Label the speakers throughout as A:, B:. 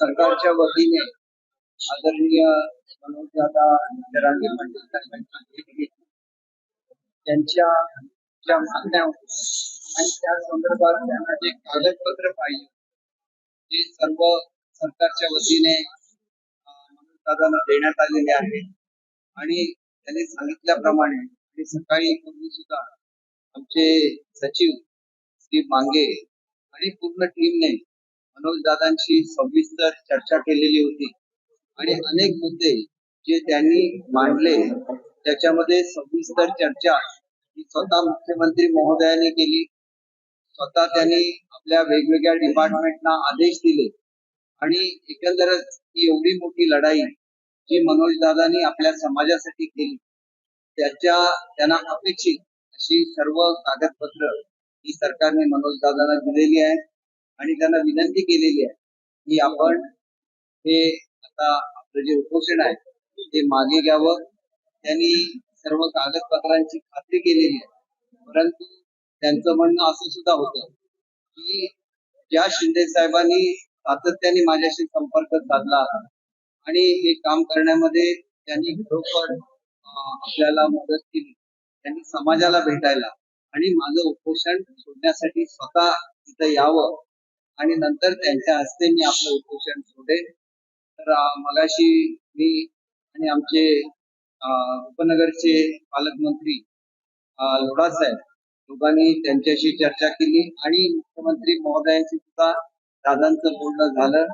A: सरकारच्या वतीने आदरणीय मनोजदादा जरांगे पाटील साहेबांची भेट घेतली. त्यांच्या ज्या मागण्या आणि त्या संदर्भात त्यांना जे कागदपत्र पाहिजे ते सर्व सरकारच्या वतीने मनोजदादांना देण्यात आलेले आहे. आणि त्यांनी सांगितल्याप्रमाणे आणि सकाळी पूर्वी सुद्धा आमचे सचिव श्री मांगे आणि पूर्ण टीमने मनोजदादांशी सविस्तर चर्चा केलेली होती आणि अनेक मुद्दे जे त्यांनी मांडले त्याच्यामध्ये सविस्तर चर्चा ही स्वतः मुख्यमंत्री महोदयांनी केली. स्वतः त्यांनी आपल्या वेगवेगळ्या डिपार्टमेंटना आदेश दिले आणि एकंदरच ही एवढी मोठी लढाई जी मनोजदादांनी आपल्या समाजासाठी केली त्यांना अपेक्षित अशी सर्व कागदपत्र ही सरकारने मनोजदादांना दिलेली आहे आणि त्यांना विनंती केलेली आहे की आपण हे आता आपलं जे उपोषण आहे ते मागे घ्यावं. त्यांनी सर्व कागदपत्रांची खात्री केलेली आहे, परंतु त्यांचं म्हणणं असं सुद्धा होतं की ज्या शिंदे साहेबांनी सातत्याने माझ्याशी संपर्क साधला आणि हे काम करण्यामध्ये त्यांनी खरोखर आपल्याला मदत केली, त्यांनी समाजाला भेटायला आणि माझं उपोषण सोडण्यासाठी स्वतः इथं यावं आणि नंतर त्यांच्या हस्ते मी आपलं उपोषण सोडेन. तर मगाशी मी आणि आमचे उपनगरचे पालकमंत्री लोढा साहेब दोघांनी त्यांच्याशी चर्चा केली आणि मुख्यमंत्री महोदयांशी सुद्धा दादांचं बोलणं झालं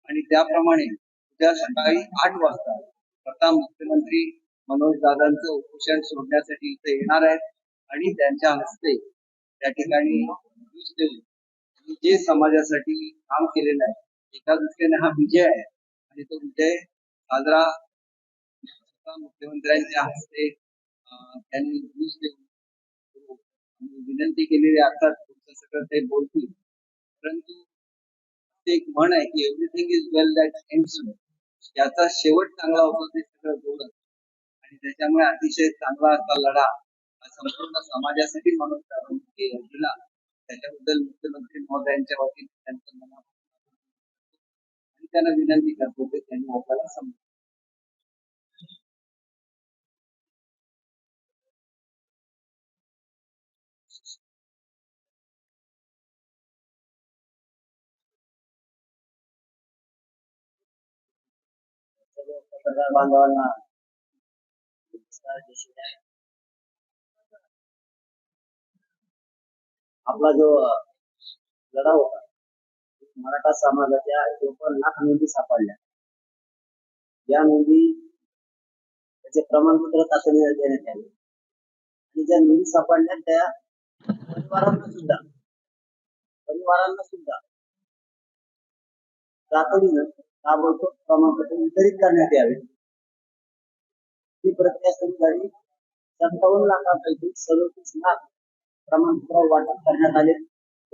A: आणि त्याप्रमाणे उद्या सकाळी 8 वाजता स्वतः मुख्यमंत्री मनोज दादांचं उपोषण सोडण्यासाठी इथे येणार आहेत आणि त्यांच्या हस्ते त्या ठिकाणी जे समाजासाठी काम केलेलं आहे एका दृष्टीने हा विजय आहे आणि तो विजय साजरा मुख्यमंत्र्यांच्या हस्ते त्यांनी विनंती केलेली अर्थात तुमचं सगळं ते बोलतील, परंतु एक म्हण आहे की everything is well that ends well. याचा शेवट चांगला होतो ते सगळं बोलत आणि त्याच्यामुळे अतिशय चांगला असा लढा संपूर्ण समाजासाठी म्हणून दिला. त्याच्याबद्दल मुख्यमंत्री महोदयांच्या वतीने त्यांचं आणि त्यांना विनंती करतो ते त्यांनी आपल्याला समजा. पत्रकार बांधवांना आपला जो लढा होता मराठा समाजाच्या 54 लाख नोंदी सापडल्या. या नोंदी त्याचे प्रमाणपत्र तातडीने देण्यात आले आणि ज्या नोंदी सापडल्या त्या परिवारांना सुद्धा तातडीनं ताबडतोब प्रमाणपत्र वितरित करण्यात यावे. ही प्रक्रिया सुरू झाली. 57 लाखांपैकी 37 लाख प्रमाणपत्र वाटप करण्यात आले.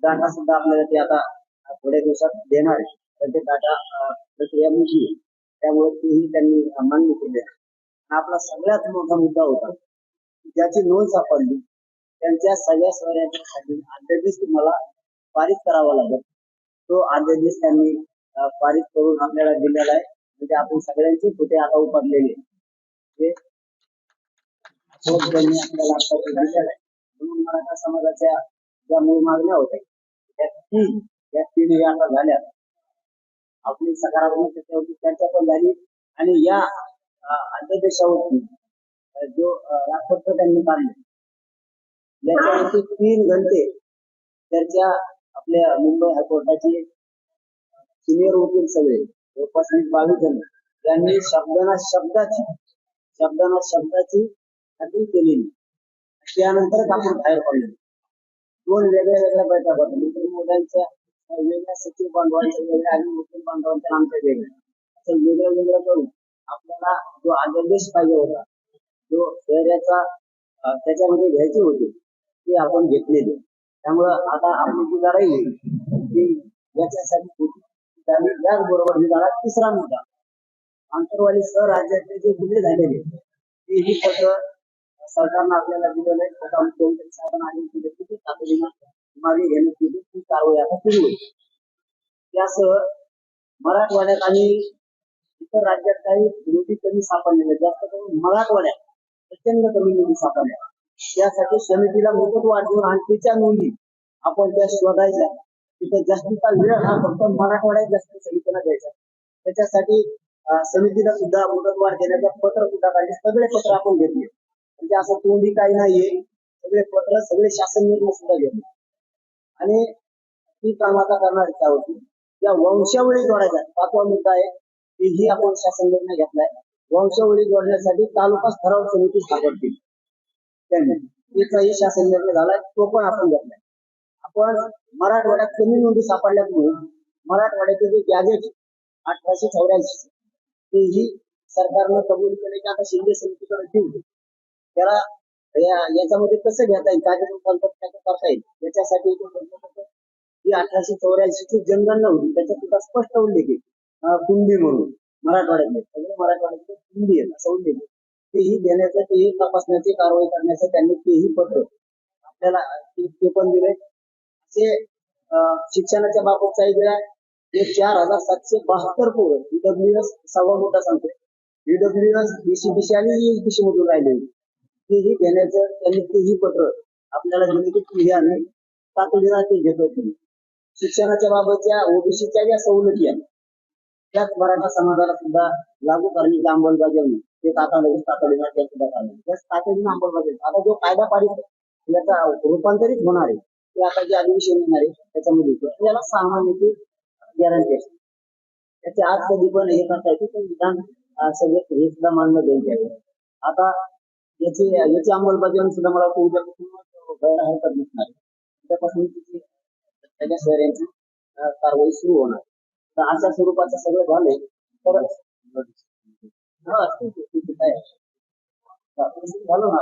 A: डाटा सुद्धा आपल्याला ते आता थोड्या दिवसात देणार आहे. तर ते डाटा प्रक्रिया मोठी आहे, त्यामुळे तेही त्यांनी मान्य केले. आपला सगळ्यात मोठा मुद्दा होता ज्याची नोंद सापडली त्यांच्या सगळ्या सोयऱ्यांच्या खाली अध्यादेश तुम्हाला पारित करावा लागेल. तो अध्यादेश त्यांनी पारित करून आपल्याला दिलेला आहे. म्हणजे आपण सगळ्यांचे कुठे आता उपडलेले त्यांनी आपल्याला दिलेला आहे. म्हणून मराठा समाजाच्या ज्या मूळ मागण्या होत्या त्या 3 आता झाल्या. आपली सकारात्मक त्याच्यावरती चर्चा पण झाली आणि या अध्यादेशावरती जो राजपत्र त्यांनी काढले त्याच्यावरती 3 घंटे चर्चा आपल्या मुंबई हायकोर्टाचे सिनियर वकील सगळे जवळपास 22 जण त्यांनी शब्दाना शब्दाची खात्री केलेली. त्यानंतरच आपण बाहेर पडलो. 2 वेगळ्या बैठका होत्या. मुख्यमंत्री महोदयांच्या वेगळ्या सचिव बांधवांच्या वेगळ्या आणि मुख्यमंत्री बांधवांच्या आमच्या वेगळ्या असं वेगळं करून आपल्याला जो अध्यादेश पाहिजे होता जो शहराचा त्याच्यामध्ये घ्यायचे होते ते आपण घेतलेले. त्यामुळं आता आपली जी लढाई होईल ती याच्यासाठी त्याचबरोबर ही लढा तिसरा मुद्दा आंतरवाली राज्यातले जे गुन्हे झालेले तेही पत्र सरकारनं आपल्याला दिलेलं आहे. स्वतः मुख्यमंत्री साहेबांना आदेश दिले की तातडीनं मागे घेण्याची ती कारवाई आता सुरू होईल. त्यासह
B: मराठवाड्यात आणि इतर राज्यात काही नोंदी कमी सापडलेल्या, जास्त करून मराठवाड्यात प्रचंड कमी नोंदी सापडल्या. त्यासाठी समितीला मुदतवाढ देऊन आणखीच्या नोंदी आपण त्या शोधायच्या. तिथं जास्तीचा वेळ हा फक्त मराठवाड्यात जास्त समितीला द्यायचा. त्याच्यासाठी समितीला सुद्धा मुदतवाढ देण्याचं पत्र सुद्धा काढले. सगळे पत्र आपण घेतले, म्हणजे असं तोंडी काही नाहीये. सगळे पत्र, सगळे शासन निर्णय सुद्धा घेतले. आणि ती काम आता करणार त्यावरती या वंशावळी जोडायच्या 5वा मुद्दा आहे. तेही आपण शासन निर्णय घेतलाय. वंशावळी जोडण्यासाठी तालुका स्तरावर समिती स्थापन त्यांनी त्याचाही शासन निर्णय झालाय, तो पण आपण घेतलाय. आपण मराठवाड्यात कमी नोंदी सापडल्यामुळे मराठवाड्याचे जे गॅजेट 1884 तेही सरकारनं कबूल केले की आता शिंदे समितीकडे देऊ. त्याला याच्यामध्ये कसं घेता येईल, काय करता येईल याच्यासाठी ही 1884 ची जनगणना होती, त्याच्यात सुद्धा स्पष्ट उल्लेख आहे कुंडी म्हणून मराठवाड्यातले सगळे मराठवाड्यातले कुंडी आहे असं उल्लेख आहे. तेही देण्याचं, तेही तपासण्याची कारवाई करण्याचं त्यांनी तेही पत्र आपल्याला ते पण दिले. असे शिक्षणाच्या बाबतचाही दिला. हे 4772 पोरं ईडब्ल्यूएस 6वा मुद्दा सांगतोय. ईडब्ल्यूएस बीसीबीसी आणि ईएसबीसी मधून राहिले तेही घेण्याचं त्यांनी तेही पत्र आपल्याला दिले की हे आम्ही तातडीनं ते घेतो. शिक्षणाच्या बाबतच्या ओबीसीच्या ज्या सवलती आहेत त्याच मराठा समाजाला सुद्धा लागू करण्याची अंमलबजावणी ते तातडीनं त्या सुद्धा चालू तातडीनं अंमलबजावणी. आता जो कायदा पारित याचा रूपांतरित होणार आहे ते आता जे अधिवेशन येणार आहे त्याच्यामध्ये याला 6 महिन्याची गॅरंटी असते. त्याचे आज कधी पण हे करता येते पण विधान सगळे हे सुद्धा मान्य द्यायचे. आता याची अंमलबजावणी सुद्धा मला वाटतं उद्यापासून व्हायला हरकत नसणार. उद्यापासून त्याच्या शहरांची कारवाई सुरू होणार. तर अशा स्वरूपाचं सगळं झालंय तर काय झालं ना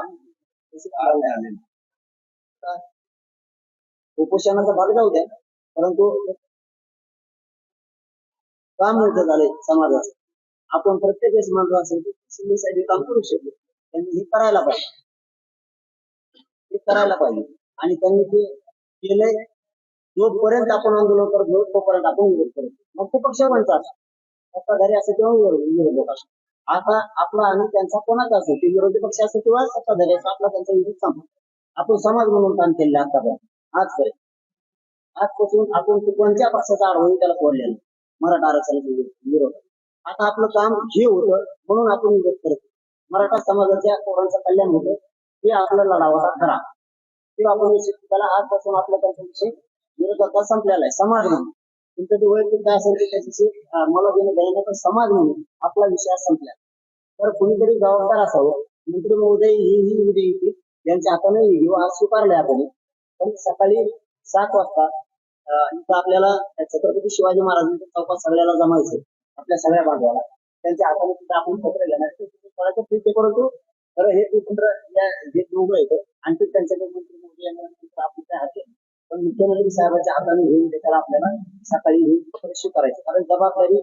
B: उपोषणाचा भाग जाऊ द्या, परंतु काम मोठं झालंय समाजाचं. आपण प्रत्येक वेळेस म्हणतो असेल की शिंदे साहेब काम करू शकतो, त्यांनी हे करायला पाहिजे आणि त्यांनी ते केलंय. जोपर्यंत आपण आंदोलन करतो तोपर्यंत आपण विरोध करतो. मग ते पक्ष म्हणतात सत्ताधारी असं किंवा विरोधक असतो. आता आपला आणि त्यांचा कोणाचा असेल ते विरोधी पक्ष असो किंवा सत्ताधारी असो, आपला त्यांचा विरोध सांगतो. आपण समाज म्हणून काम केलेलं आतापर्यंत आजपासून आपण कोणत्या पक्षाचा आढळून त्याला सोडलेला मराठा आरक्षणाचा विरोध. आता आपलं काम हे होतं म्हणून आपण विरोध करतो. मराठा समाजाच्या पोरांचं कल्याण होतं हे आपला लढा होता खरा. किंवा आपण त्याला आजपासून आपला त्यांचा विषय विरोधाचा संपलेला आहे. समाज म्हणून तुमचं जे वैयक्तिक काय असेल त्याच्याशी मला देणं घ्यायला, पण समाज म्हणून आपला विषय संपला. तर कुणीतरी जबाबदार असावं. मंत्री महोदय ही उद्या येतील त्यांच्या हाताने घेऊ आज स्वीकारले आपण. पण सकाळी 7 वाजता इथं आपल्याला छत्रपती शिवाजी महाराजांच्या चौकात सगळ्याला जमायचं, आपल्या सगळ्या बांधवाला त्यांच्या हाताने सुद्धा आपण पत्र घेणार ठीक आहे. परंतु तर हे पत्र जे दोघं येतं आणखी त्यांच्याकडे मंत्री महोदय आपण काय हाते पण मुख्यमंत्री साहेबांच्या हाताने घेऊन त्याला आपल्याला सकाळी घेऊन पत्र स्वीकारायचं. कारण जबाबदारी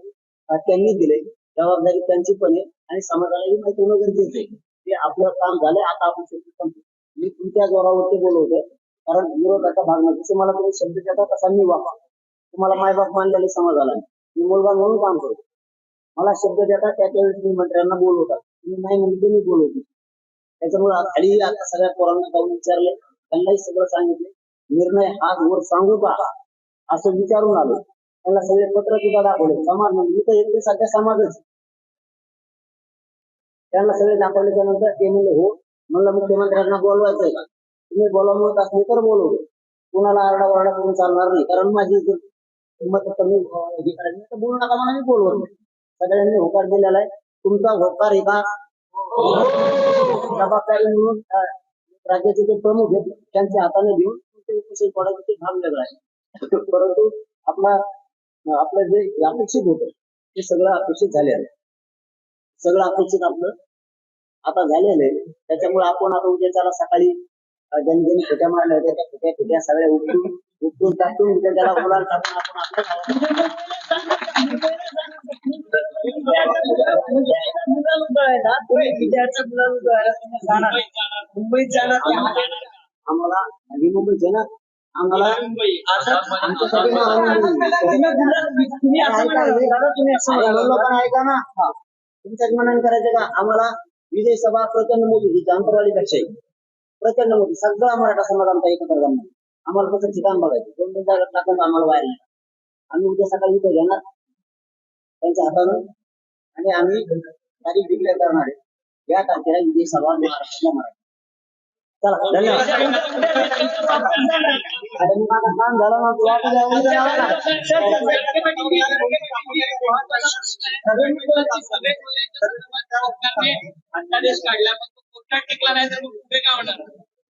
B: त्यांनी दिली, जबाबदारी त्यांची पण आहे आणि समाजालाही माहिती होणं गरजेचं आहे की आपलं काम झालंय. आता आपण संपतो. मी तुमच्या जोरावरती बोलवतोय कारण विरोधाचा भाग नाही. जसे मला तुम्ही शब्द देता तसा मी वापर तुम्हाला मायबाप मानलेले समाजाला मी मुलगा म्हणून काम करतो. मला शब्द देता त्याच्यावेळेस तुम्ही मंत्र्यांना बोलवतात, तुम्ही नाही म्हणजे मी बोलवतो. त्याच्यामुळे खाली आता सगळ्या पोरांना जाऊन विचारले, त्यांनाही सगळं सांगितले. निर्णय हा वर सांगू का असं विचारून आलो. त्यांना सगळे पत्र सुद्धा दाखवले. समाज म्हणजे इथं एक सध्या समाजच त्यांना सगळे दाखवल्याच्या नंतर ते म्हणले हो. म्हणलं मुख्यमंत्र्यांना बोलवायचंय का? तुम्ही बोलावत असले तर बोलवतो. कुणाला आरडाओरडा करून चालणार नाही. कारण माझी किंमत कमी हे करायची तर बोलू नका म्हणून मी बोलवतो. सगळ्यांनी होकार दिलेला आहे. तुमचा होकार एका जबाबदारी म्हणून राज्याचे जे प्रमुख आहेत त्यांच्या हाताने घेऊन उपोषण पडायचं ते भाग वेगळा आहे. परंतु आपलं जे अपेक्षित होतं ते सगळं अपेक्षित झाले आहे. सगळं अपेक्षित आपलं आता झालेलं आहे. त्याच्यामुळे आपण आता उद्या त्याला सकाळी ज्यांनी खोट्या मारल्या होत्या त्या खोट्या सगळ्या उपटून टाकून त्याला मुलांना टाकून आपण आपलं मुंबईत जाणार आम्हाला नवी मुंबईत ना आम्हाला आमच्यासाठी ना लोकांना ऐका ना तुमच्याच मनाने करायचं का आम्हाला विजयसभा प्रचंड मोठी जी अंतरवाली पेक्षा प्रचंड मोठी सगळा मराठा समाज आमचा एकत्र जमणार आम्हाला फक्त ठिकाण बघायचं 2-2 जागा टाकून आम्हाला बाहेर नाही आम्ही उद्या सकाळी इथे घेणार त्यांच्या हातानं आणि आम्ही तारीख डिक्लेअर करणार आहे या तारखेला विजयसभा महाराष्ट्राला मराठा चला धन्यवाद आता मी माझा काम झाला ना तुला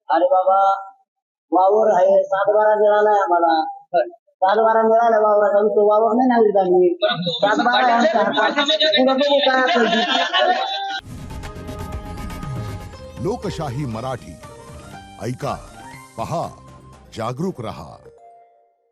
B: अरे बाबा वावर आहे 7-12 मिळालाय आम्हाला 7-12 मिळाला वावराचा तो वावर नाही नागरिक आम्ही
C: 7-12 लोकशाही मराठी ऐका पहा जागरूक रहा.